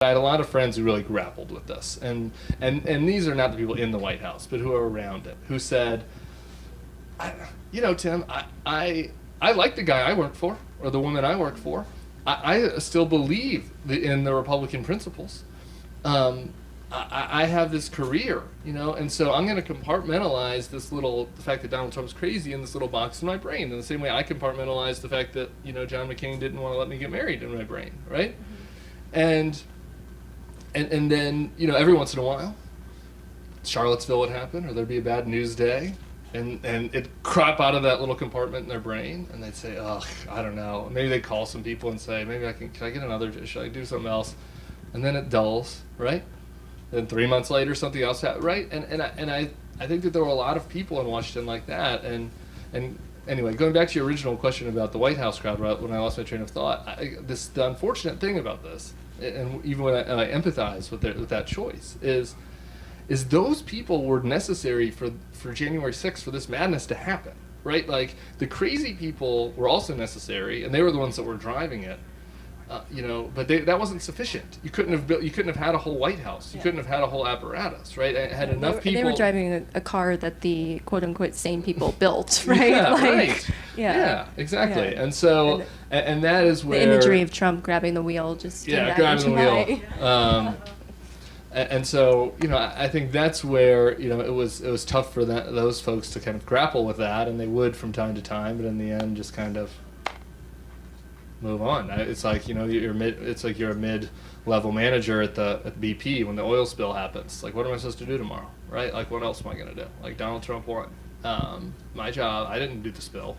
I had a lot of friends who really grappled with this, and these are not the people in the White House, but who are around it, who said, Tim, I like the guy I work for, or the woman I work for. I still believe in the Republican principles. I have this career, and so I'm going to compartmentalize the fact that Donald Trump's crazy in this little box in my brain, in the same way I compartmentalize the fact that, John McCain didn't want to let me get married in my brain, right? And then, every once in a while, Charlottesville would happen, or there'd be a bad news day, and it'd crop out of that little compartment in their brain, and they'd say, "Ugh, I don't know." Maybe they'd call some people and say, "Maybe can I get another? Should I do something else?" And then it dulls, right? Then 3 months later, something else happened, right? And I think that there were a lot of people in Washington like that, and anyway, going back to your original question about the White House crowd, when I lost my train of thought, the unfortunate thing about this, and even when I empathize with that choice, is those people were necessary for January 6th, for this madness to happen, right? Like, the crazy people were also necessary, and they were the ones that were driving it, but that wasn't sufficient. You couldn't have had a whole White House. You couldn't have had a whole apparatus, right? It had enough people. They were driving a car that the quote unquote sane people built, right? Yeah, right. Yeah, exactly. Yeah. And so, and that is where the imagery of Trump grabbing the wheel just came back grabbing the into wheel. And so, I think that's where, it was tough for those folks to kind of grapple with that, and they would from time to time, but in the end, just kind of move on. It's like, you're a mid-level manager at the BP when the oil spill happens. Like, what am I supposed to do tomorrow, right? Like, what else am I going to do? Like, Donald Trump won. My job, I didn't do the spill.